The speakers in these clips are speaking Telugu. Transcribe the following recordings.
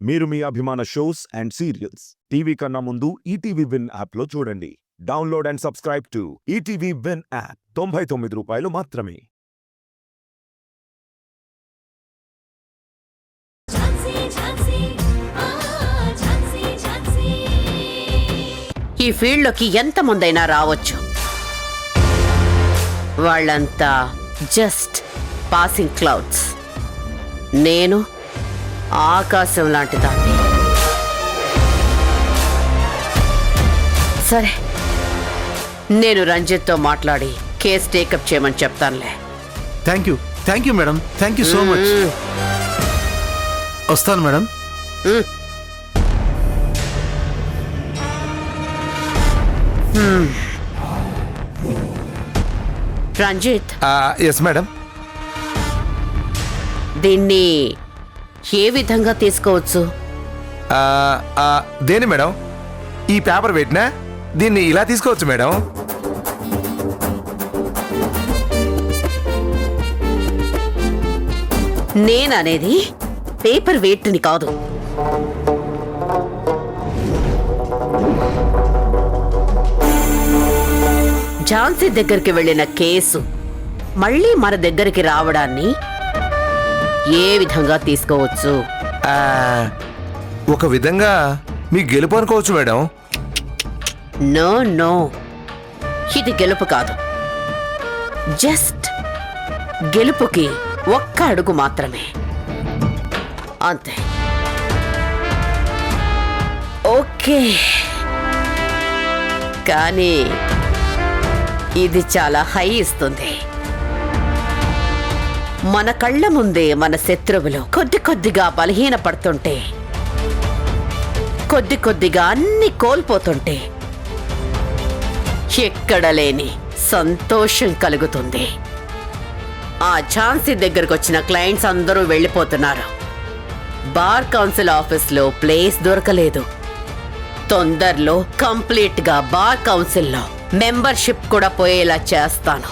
మీరు మీ అభిమాన షోస్ అండ్ సీరియల్స్ టీవీ కన్నా ముందు ఈటీవీ విన్ యాప్లో చూడండి. Download and subscribe to ETV win app. 99 రూపాయలు మాత్రమే. ఈ ఫీల్డ్లోకి ఎంతమందైనా రావచ్చు. వాళ్ళంతా జస్ట్ పాసింగ్ క్లౌడ్స్. నేను ఆకాశం లాంటి దాన్ని. సరే, నేను రంజిత్తో మాట్లాడి కేసు టేకప్ చేయమని చెప్తానులే. Thank you madam. Thank you so much. వస్తాను మేడం. Ranjit, yes madam. దీన్ని ఏ విధంగా తీసుకోవచ్చు? దేని మేడం? ఈ పేపర్ పెట్టినా దీన్ని ఇలా తీసుకోవచ్చు మేడం. నేననేది పేపర్ వెయిట్ని కాదు. ఝాన్సీ దగ్గరికి వెళ్ళిన కేసు మళ్ళీ మన దగ్గరికి రావడాన్ని ఏ విధంగా తీసుకోవచ్చు? ఒక విధంగా మీ గెలుపు అనుకోవచ్చు మేడం. నో నో, ఇది గెలుపు కాదు. జస్ట్ గెలుపుకి ఒక్క అడుగు మాత్రమే, అంతే. ఓకే, కానీ ఇది చాలా హై ఇస్తుంది. మన కళ్ళ ముందే మన శత్రువులు కొద్ది కొద్దిగా బలహీనపడుతుంటే, కొద్ది కొద్దిగా అన్ని కోల్పోతుంటే ఎక్కడ లేని సంతోషం కలుగుతుంది. ఆ ఝాన్సీ దగ్గరకు వచ్చిన క్లయింట్స్ అందరూ వెళ్ళిపోతున్నారు. బార్ కౌన్సిల్ ఆఫీస్లో ప్లేస్ దొరకలేదు. తొందరలో కంప్లీట్ గా బార్ కౌన్సిల్లో మెంబర్షిప్ కూడా పోయేలా చేస్తాను.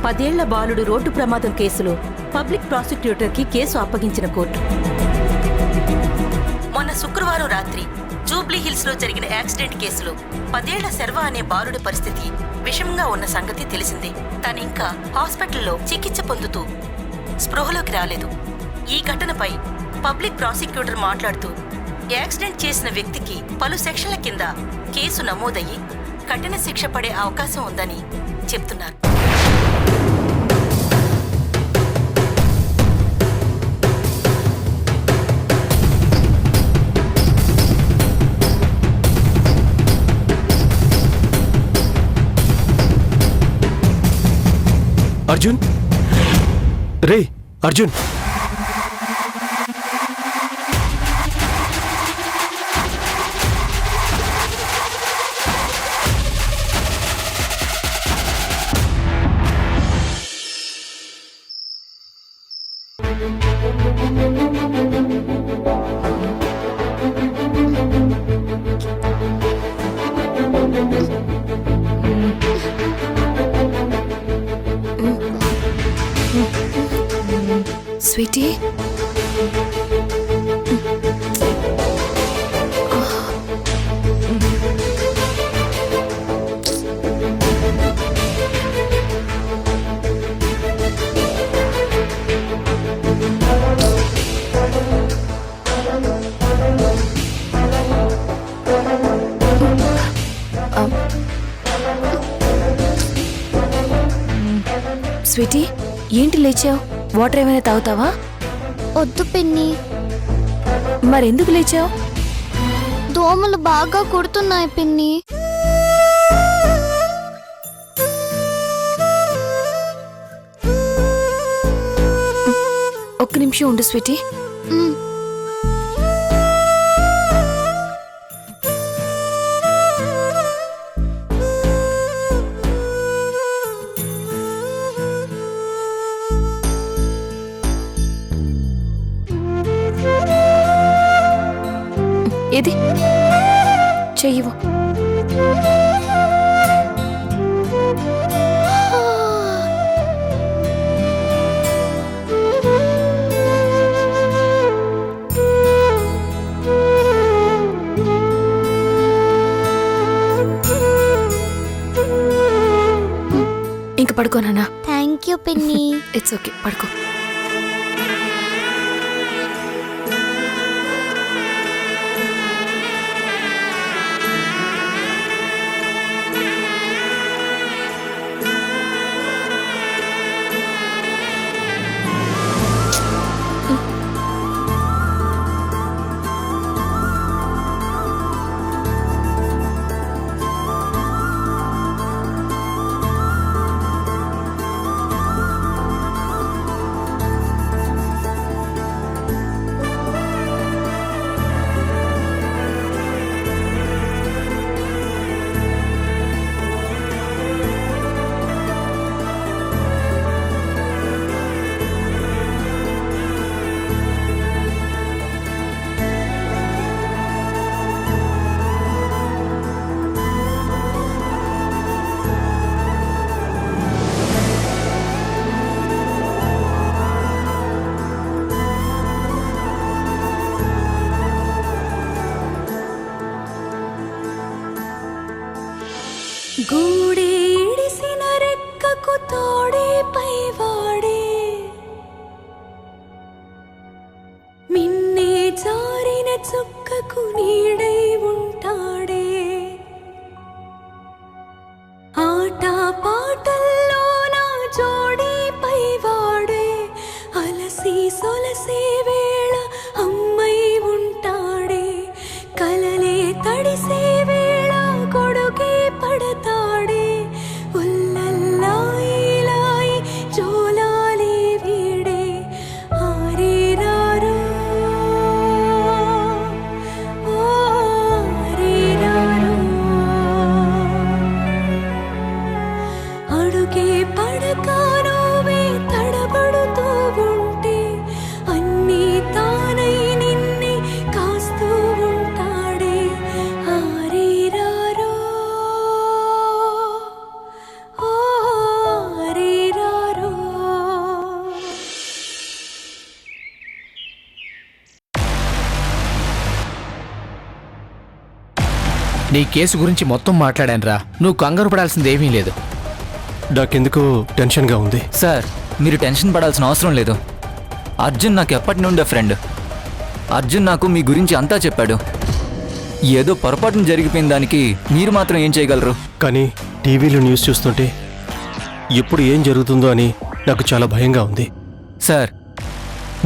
10 ఏళ్ల బాలుడు రోడ్డు ప్రమాదం కేసులో పబ్లిక్ ప్రాసిక్యూటర్ కి కేసు అప్పగించిన కోర్టు మొన్న శుక్రవారం రాత్రి జూబ్లీ హిల్స్ లో జరిగిన యాక్సిడెంట్ కేసులో 10 ఏళ్ల శర్వ అనే బాలుడి పరిస్థితి విషమంగా ఉన్న సంగతి తెలిసిందే. తనింకా హాస్పిటల్లో చికిత్స పొందుతూ స్పృహలోకి రాలేదు. ఈ ఘటనపై పబ్లిక్ ప్రాసిక్యూటర్ మాట్లాడుతూ యాక్సిడెంట్ చేసిన వ్యక్తికి పలు సెక్షన్ల కింద కేసు నమోదయ్యి కఠిన శిక్ష పడే అవకాశం ఉందని చెప్తున్నారు. అర్జున్, రే అర్జున్, స్వీటీ, స్వీటీ, ఏంటి లేచావు? వాటర్ ఏమైనా తాగుతావా? వద్దు పిన్ని. మరెందుకు లేచావు? దోమలు బాగా కుడుతున్నాయి పిన్ని. ఒక్క నిమిషం ఉండు స్వీటీ. ఏది చెయ్యవు? ఇంక పడుకోనా? థ్యాంక్ యూ పిన్ని. ఇట్స్ ఓకే, పడుకో. గూడేడిసిన రెక్కకు తోడే పైవాడే, మిన్నే జారిన చుక్కకు నీడై ఉంటాడే, ఆట పాటల్లో నా జోడి పైవాడే, అలసి సొలసే వేళ అమ్మై ఉంటాడే, కలలే తడిసే వేళ కొడుకే పడతాడే, ఉల్లల్లాయిలాయి జోలాలి వీడే, ఆరీరారో ఓ ఆరీరారో, అడుగే పడక నువ్వే తడబడుతూ ఉంటే, అన్నీ తానై నిన్నే కాస్తూ ఉంటాడే, ఆరీరారో ఓ ఆరీరారో. నీ కేసు గురించి మొత్తం మాట్లాడానురా. నువ్వు కంగారు పడాల్సిందేమీ లేదు. నాకెందుకో టెన్షన్గా ఉంది. సార్, మీరు టెన్షన్ పడాల్సిన అవసరం లేదు. అర్జున్ నాకు ఎప్పటి నుండే ఫ్రెండ్. అర్జున్ నాకు మీ గురించి అంతా చెప్పాడు. ఏదో పొరపాటున జరిగిపోయిన దానికి మీరు మాత్రం ఏం చేయగలరు? కానీ టీవీలో న్యూస్ చూస్తుంటే ఎప్పుడు ఏం జరుగుతుందో అని నాకు చాలా భయంగా ఉంది. సార్,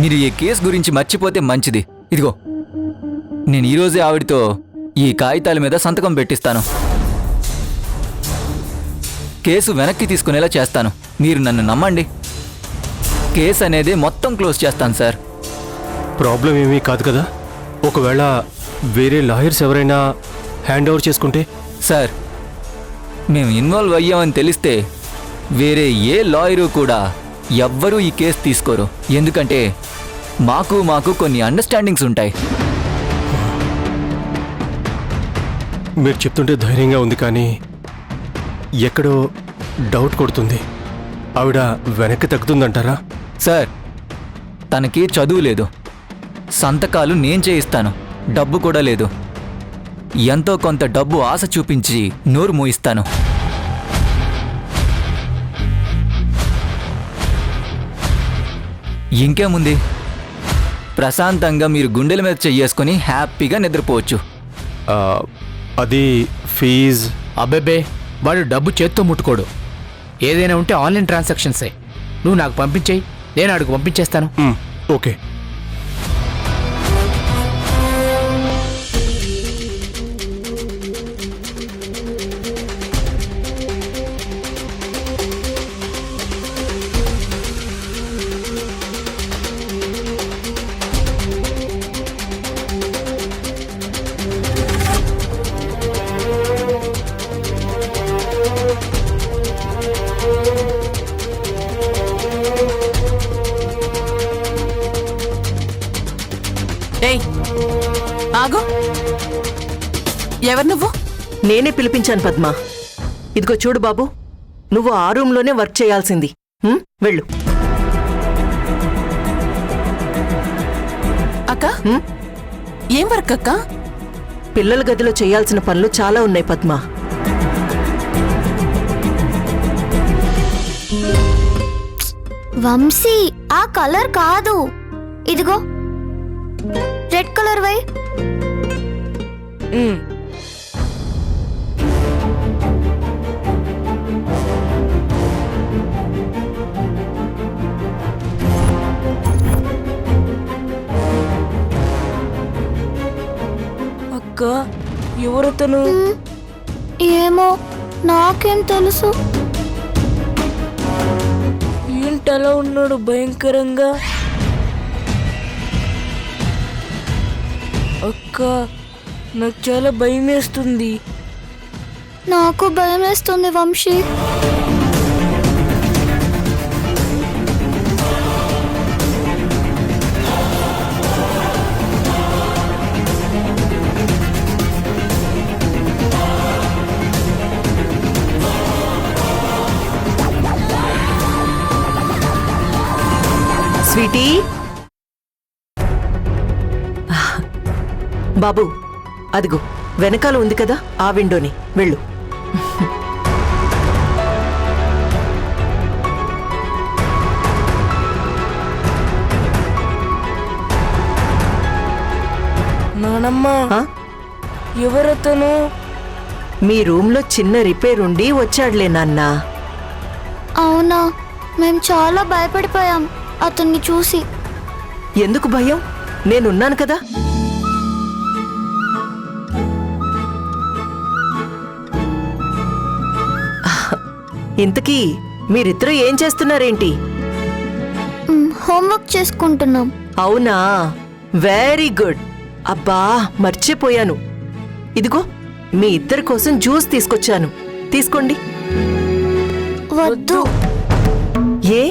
మీరు ఈ కేసు గురించి మర్చిపోతే మంచిది. ఇదిగో, నేను ఈరోజే ఆవిడతో ఈ కాగితాల మీద సంతకం పెట్టిస్తాను. కేసు వెనక్కి తీసుకునేలా చేస్తాను. మీరు నన్ను నమ్మండి. కేసు అనేది మొత్తం క్లోజ్ చేస్తాను సార్. ప్రాబ్లం ఏమీ కాదు కదా? ఒకవేళ వేరే లాయర్స్ ఎవరైనా హ్యాండ్ ఓవర్ చేసుకుంటే? సార్, మేము ఇన్వాల్వ్ అయ్యామని తెలిస్తే వేరే ఏ లాయరు కూడా ఎవ్వరూ ఈ కేసు తీసుకోరు. ఎందుకంటే మాకు కొన్ని అండర్స్టాండింగ్స్ ఉంటాయి. మీరు చెప్తుంటే ధైర్యంగా ఉంది, కానీ ఎక్కడో డౌట్ కొడుతుంది. ఆవిడ వెనక్కి తగ్గుతుందంటారా? సార్, తనకి చదువు లేదు. సంతకాలు నేను చేయిస్తాను. డబ్బు కూడా లేదు. ఎంతో కొంత డబ్బు ఆశ చూపించి నోరు మూయిస్తాను. ఇంకేముంది, ప్రశాంతంగా మీరు గుండెల మీద చెయ్యేసుకొని హ్యాపీగా నిద్రపోవచ్చు. అది ఫీజ్? అబ్బెబ్బే, వాడు డబ్బు చేత్తో ముట్టుకోడు. ఏదైనా ఉంటే ఆన్లైన్ ట్రాన్సాక్షన్సే. నువ్వు నాకు పంపించేయి, నేను ఆడికి పంపించేస్తాను. ఓకే. ఆగు. ఎవరు నువ్వు? నేనే పిలిపించాను పద్మ. ఇదిగో చూడు బాబు, నువ్వు ఆ రూమ్లోనే వర్క్ చేయాల్సింది. వెళ్ళు. అక్క, ఏం వర్క్ అక్క? పిల్లల గదిలో చేయాల్సిన పనులు చాలా ఉన్నాయి పద్మ. వంశీ ఆ కలర్ కాదు, ఇదిగో రెడ్ కలర్ వై. అక్క ఎవరతను? ఏమో నాకేం తెలుసు. ఏంటలా ఉన్నాడు భయంకరంగా? అక్క నాకు చాలా భయం వేస్తుంది. నాకు భయం వేస్తుంది వంశీ. స్వీటీ బాబు, అదిగో వెనకాల ఉంది కదా ఆ విండోని వెళ్ళు. నానమ్మ ఆ? ఎవరతను? మీ రూమ్లో చిన్న రిపేర్ ఉండి వచ్చాడులే నాన్నా. అవునా, మేము చాలా భయపడిపోయాం అతన్ని చూసి. ఎందుకు భయం? నేనున్నాను కదా. ఇంతకీ మీరిద్దరూ ఏం చేస్తున్నారేంటి? హోంవర్క్ చేసుకుంటున్నాం. అవునా, వెరీ గుడ్. అబ్బా మర్చిపోయాను, ఇదిగో మీ ఇద్దరి కోసం జ్యూస్ తీసుకొచ్చాను, తీసుకోండి. వద్దు. ఏ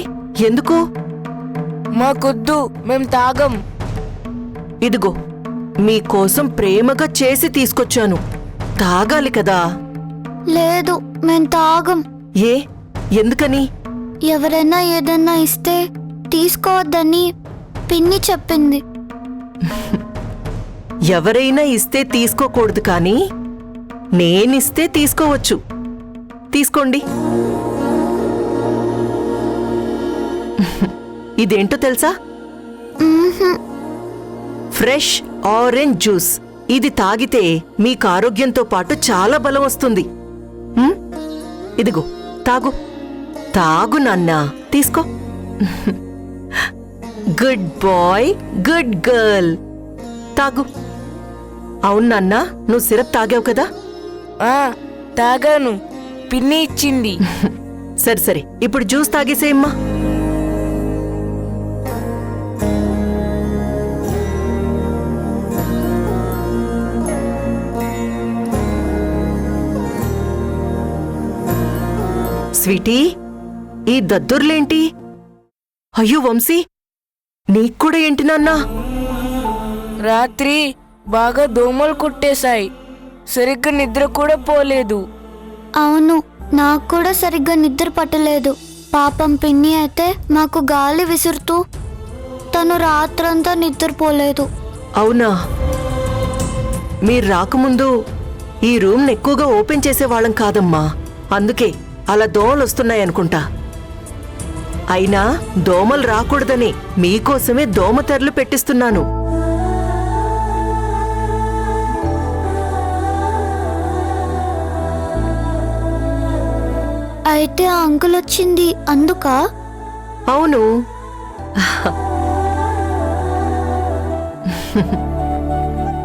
ఎందుకు? మాకొద్దు, మేం తాగం. ఇదిగో మీకోసం ప్రేమగా చేసి తీసుకొచ్చాను, తాగాలి కదా. లేదు, మేము తాగం. ఏ ఎందుకని? ఎవరైనా ఏదన్నా ఇస్తే తీసుకోవద్దని పిన్ని చెప్పింది. ఎవరైనా ఇస్తే తీసుకోకూడదు కానీ నేనిస్తే తీసుకోవచ్చు, తీసుకోండి. ఇదేంటో తెలుసా? Fresh orange juice. ఇది తాగితే మీకు ఆరోగ్యంతో పాటు చాలా బలం వస్తుంది. ఇదిగో తాగు, తాగు నాన్నా, తీసుకో. గుడ్ బాయ్, గుడ్ గర్ల్, తాగు. అవును నాన్నా, నువ్వు సిరప్ తాగావు కదా? తాగాను, పిన్ని ఇచ్చింది. సరే సరే, ఇప్పుడు జ్యూస్ తాగేసేయమ్మా. స్వీటీ, ఈ దద్దుర్లేంటి? అయ్యో వంశీ, నీక్కూడా ఏంటి నాన్నా? రాత్రి బాగా దోమలు కుట్టేశాయి, సరిగ్గా నిద్ర కూడా పోలేదు. అవును, నాకు కూడా సరిగ్గా నిద్ర పట్టలేదు. పాపం పిన్ని అయితే మాకు గాలి విసురుతూ తను రాత్రంతా నిద్రపోలేదు. అవునా, మీరు రాకముందు ఈ రూమ్ని ఎక్కువగా ఓపెన్ చేసేవాళ్ళం కాదమ్మా, అందుకే అలా దోమలు వస్తున్నాయనుకుంటా. అయినా దోమలు రాకూడదని మీకోసమే దోమతెరలు పెట్టిస్తున్నాను. అయితే ఆ అంకుల్ వచ్చింది అందుకా? అవును.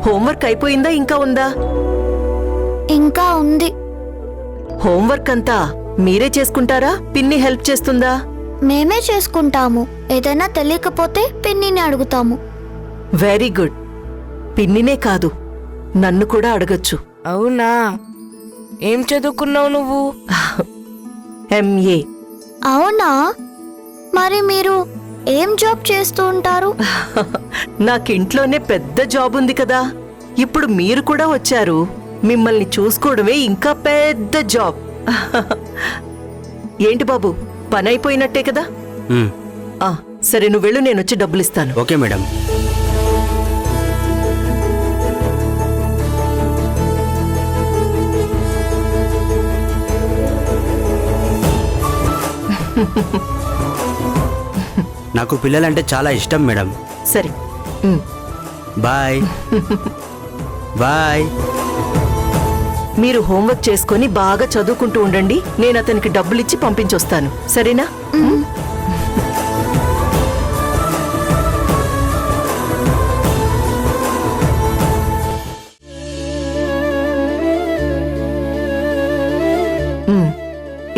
హోంవర్క్ అయిపోయిందా, ఇంకా ఉందా? ఇంకా ఉంది. హోంవర్క్ అంతా మీరే చేసుకుంటారా, పిన్ని హెల్ప్ చేస్తుందా? మేమే చేసుకుంటాము, ఏదైనా తెలియకపోతే పిన్నిని అడుగుతాము. Very good. పిన్నినే కాదు, నన్ను కూడా అడగచ్చు. అవునా, ఏం చదువుకున్నావు నువ్వు? ఎంఏ. అవునా, మరి మీరు ఏం జాబ్ చేస్తూ ఉంటారు? నాకింట్లోనే పెద్ద జాబ్ ఉంది కదా, ఇప్పుడు మీరు కూడా వచ్చారు, మిమ్మల్ని చూసుకోవడమే ఇంకా పెద్ద జాబ్. ఏంటి బాబు, పని అయిపోయినట్టే కదా? సరే నువ్వు వెళ్ళు, నేను వచ్చి డబ్బులు ఇస్తాను. Okay madam. నాకు పిల్లలంటే చాలా ఇష్టం మేడం. సరే. బాయ్. బాయ్. మీరు హోంవర్క్ చేసుకొని బాగా చదువుకుంటూ ఉండండి. నేను అతనికి డబ్బులిచ్చి పంపించొస్తాను, సరేనా?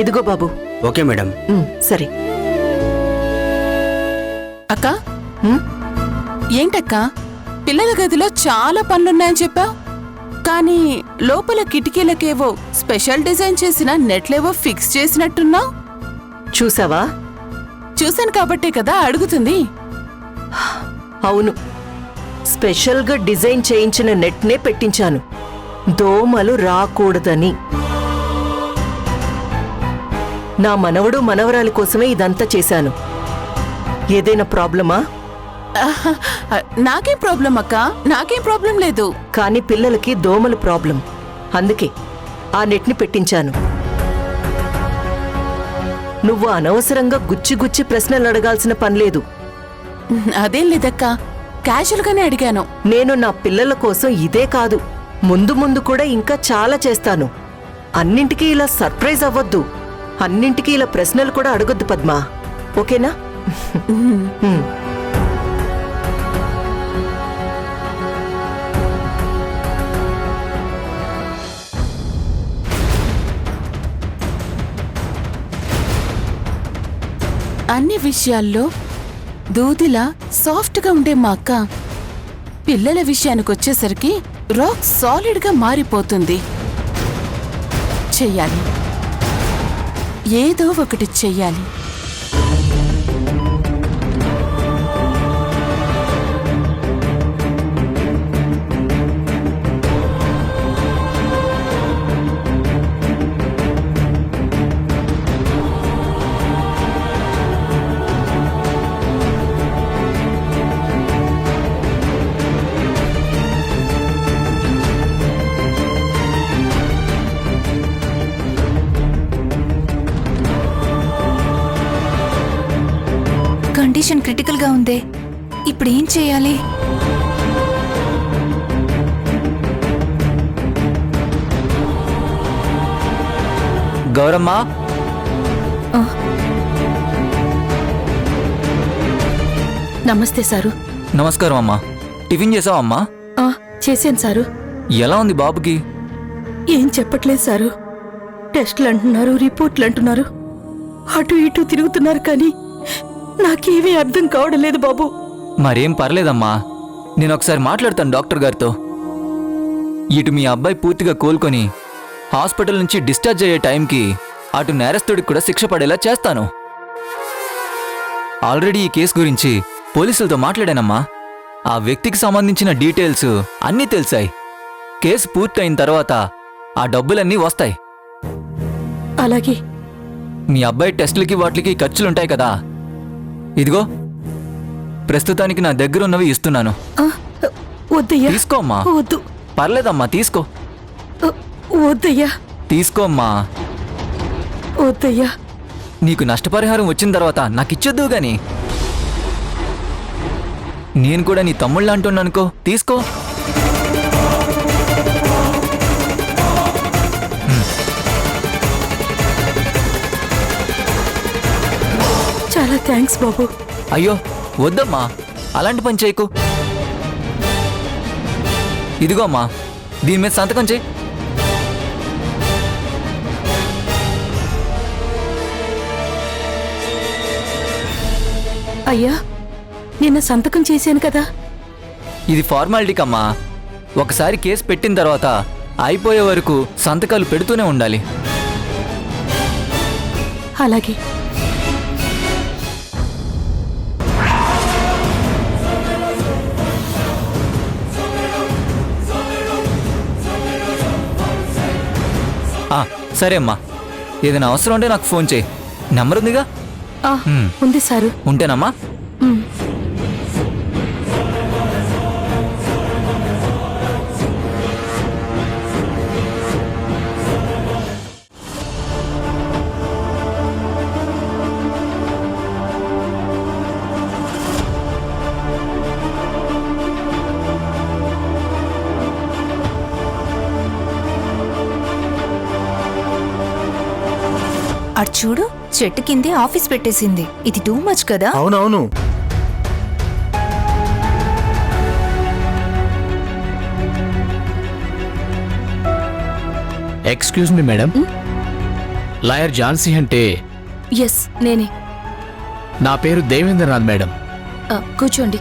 ఇదిగో బాబు. Okay madam. సరే. అక్క ఏంటక్క, పిల్లల గదిలో చాలా పనులున్నాయని చెప్పావు, కానీ లోపల కిటికీలకేవో స్పెషల్ డిజైన్ చేసిన నెట్లేవో ఫిక్స్ చేసినట్టున్నావు. చూసావా? చూశాను కాబట్టే కదా అడుగుతుంది. అవును, స్పెషల్గా డిజైన్ చేయించిన నెట్నే పెట్టించాను, దోమలు రాకూడదని. నా మనవడు మనవరాలి కోసమే ఇదంతా చేశాను. ఏదైనా ప్రాబ్లమా? నాకేం ప్రాబ్లం అక్క, నాకేం ప్రాబ్లం లేదు. కానీ పిల్లలకి దోమలు ప్రాబ్లం, అందుకే ఆ నెట్ని పెట్టించాను. నువ్వు అనవసరంగా గుచ్చి గుచ్చి ప్రశ్నలు అడగాల్సిన పనిలేదు. అదేం లేదక్క, క్యాజువల్గానే అడిగాను. నేను నా పిల్లల కోసం ఇదే కాదు, ముందు ముందు కూడా ఇంకా చాలా చేస్తాను. అన్నింటికీ ఇలా సర్ప్రైజ్ అవ్వద్దు, అన్నింటికీ ఇలా ప్రశ్నలు కూడా అడగొద్దు పద్మా, ఓకేనా? అన్ని విషయాల్లో దూదిలా సాఫ్ట్గా ఉండే మా అక్క పిల్లల విషయానికొచ్చేసరికి రాక్ సాలిడ్గా మారిపోతుంది. చెయ్యాలి, ఏదో ఒకటి చెయ్యాలి. కండిషన్ క్రిటికల్ గా ఉంది, ఇప్పుడు ఏం చేయాలి? గౌరమ్మ, నమస్తే సారు. నమస్కారం అమ్మా. టిఫిన్ చేసావమ్మా? చేశాను సారు. ఎలా ఉంది బాబుకి? ఏం చెప్పట్లేదు సారు. టెస్ట్లు అంటున్నారు, రిపోర్ట్లు అంటున్నారు, అటు ఇటు తిరుగుతున్నారు, కానీ నాకేమీ అర్థం కావడం లేదు బాబు. మరేం పర్లేదమ్మా, నేను ఒకసారి మాట్లాడతాను డాక్టర్ గారితో. ఇటు మీ అబ్బాయి పూర్తిగా కోలుకొని హాస్పిటల్ నుంచి డిశ్చార్జ్ అయ్యే టైంకి అటు నేరస్తుడికి కూడా శిక్ష పడేలా చేస్తాను. ఆల్రెడీ ఈ కేసు గురించి పోలీసులతో మాట్లాడానమ్మా. ఆ వ్యక్తికి సంబంధించిన డీటెయిల్స్ అన్నీ తెలిసాయి. కేసు పూర్తయిన తర్వాత ఆ డబ్బులన్నీ వస్తాయి. అలాగే. మీ అబ్బాయి టెస్టులకి వాటికి ఖర్చులుంటాయి కదా, ఇదిగో ప్రస్తుతానికి నా దగ్గరున్నవి ఇస్తున్నాను. వద్దయ్యా. తీసుకోమ్మా. వద్దు. పర్లేదమ్మా, తీసుకో. వద్దయ్యా. తీసుకోమ్మా. వద్దయ్యా. నీకు నష్టపరిహారం వచ్చిన తర్వాత నాకిచ్చొద్దు గాని. నేను కూడా నీ తమ్ముళ్ళ అంటున్నానుకో, తీసుకో. చాలా థ్యాంక్స్ బాబు. అయ్యో వద్దమ్మా, అలాంటి పని చేయకు. ఇదిగో అమ్మా, దీని మీద సంతకం చేయి. అయ్యా, నిన్న సంతకం చేశాను కదా. ఇది ఫార్మాలిటీకమ్మా. ఒకసారి కేసు పెట్టిన తర్వాత అయిపోయే వరకు సంతకాలు పెడుతూనే ఉండాలి. అలాగే. సరే అమ్మా, ఏదైనా అవసరం ఉంటే నాకు ఫోన్ చేయి. నెంబర్ ఉందిగా? ఉంది సారు. ఉంటేనమ్మా. అటు చూడు, చెట్టు కిందే ఆఫీస్ పెట్టేసింది. ఇది టూ మచ్ కదా. అవునవును. Excuse me madam, lawyer Jhansi అంటే ఎస్, నేనే. నా పేరు దేవేంద్రనాథ్ మేడం. కూర్చోండి.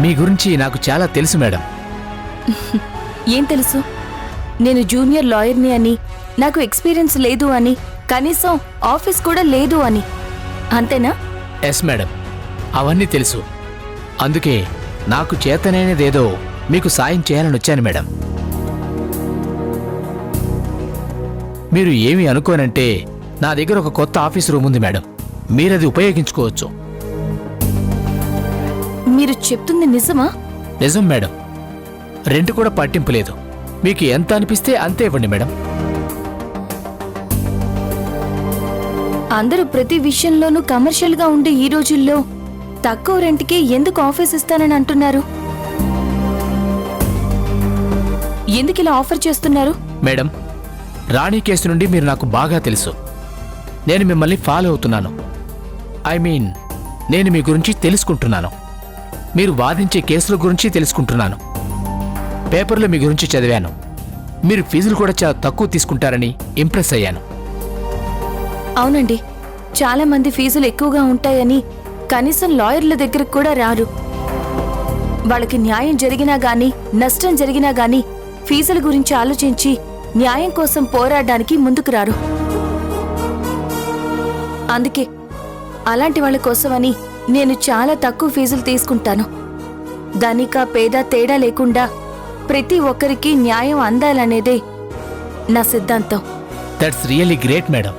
మీ గురించి నాకు చాలా తెలుసు మేడం. ఏం తెలుసు? నేను జూనియర్ లాయర్ని అని, నాకు ఎక్స్పీరియన్స్ లేదు అని, కనీసం ఆఫీస్ కూడా లేదు అని, అంతేనా? ఎస్ మేడం, అవన్నీ తెలుసు. అందుకే నాకు చేతనైనదేదో మీకు సాయం చేయాలని వచ్చాను మేడం. మీరు ఏమి అనుకోనంటే నా దగ్గర ఒక కొత్త ఆఫీస్ రూమ్ ఉంది మేడం, మీరది ఉపయోగించుకోవచ్చు. మీరు చెప్తుంది నిజమా? నిజం మేడం, రెంట్ కూడా పట్టింపు లేదు. మీకు ఎంత అనిపిస్తే అంతే ఇవ్వండి మేడం. అందరూ ప్రతి విషయంలోనూ కమర్షియల్గా ఉండే ఈ రోజుల్లో తక్కువ రెంట్కి ఎందుకు ఆఫీస్ ఇస్తానని అంటున్నారు? ఎందుకు ఇలా ఆఫర్ చేస్తున్నారు? మేడం, రాణి కేసు నుండి మీరు నాకు బాగా తెలుసు. నేను మిమ్మల్ని ఫాలో అవుతున్నాను. నేను మీ గురించి తెలుసుకుంటున్నాను. మీరు వాదించే కేసుల గురించి తెలుసుకుంటున్నాను. పేపర్లో మీ గురించి చదివాను. మీరు ఫీజులు కూడా చాలా తక్కువ తీసుకుంటారని ఇంప్రెస్ అయ్యాను. అవునండి, చాలా మంది ఫీజులు ఎక్కువగా ఉంటాయని కనీసం లాయర్ల దగ్గరకు కూడా రారు. వాళ్ళకి న్యాయం జరిగినా గానీ, నష్టం జరిగినా గానీ ఫీజుల గురించి ఆలోచించి న్యాయం కోసం పోరాడడానికి ముందుకు రారు. అందుకే అలాంటి వాళ్ళ కోసమని నేను చాలా తక్కువ ఫీజులు తీసుకుంటాను. ధనిక పేద తేడా లేకుండా ప్రతి ఒక్కరికి న్యాయం అందాలనేదే నా సిద్ధాంతం. That's really great madam.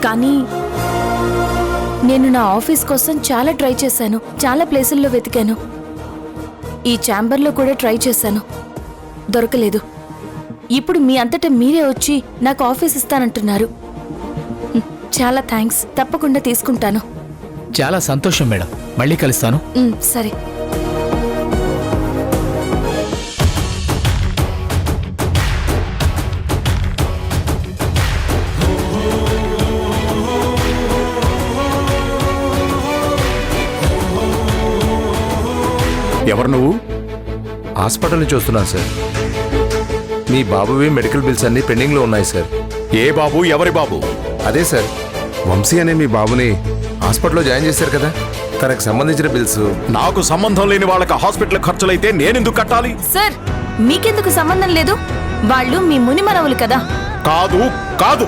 కానీ నేను నా ఆఫీస్ కోసం చాలా ట్రై చేశాను. చాలా ప్లేసుల్లో వెతికాను. ఈ ఛాంబర్లో కూడా ట్రై చేశాను, దొరకలేదు. ఇప్పుడు మీ అంతటా మీరే వచ్చి నాకు ఆఫీస్ ఇస్తానంటున్నారు. చాలా థ్యాంక్స్, తప్పకుండా తీసుకుంటాను. చాలా సంతోషం మేడం, మళ్ళీ కలుస్తాను. సరే. ఎవరు నువ్వు? హాస్పిటల్ నుంచి వస్తున్నాను సార్. మీ బాబువి మెడికల్ బిల్స్ అన్ని పెండింగ్లో ఉన్నాయి సార్. ఏ బాబు? ఎవరి బాబు? అదే సార్, వంశీ అనే మీ బాబుని హాస్పిటల్లో జాయిన్ చేశారు కదా, తనకు సంబంధించిన బిల్స్. నాకు సంబంధం లేని వాళ్ళకి హాస్పిటల్ ఖర్చులైతే నేనెందుకు కట్టాలి? సార్, మీకెందుకు సంబంధం లేదు? వాళ్ళు మీ మునిమనవులు కదా. కాదు కాదు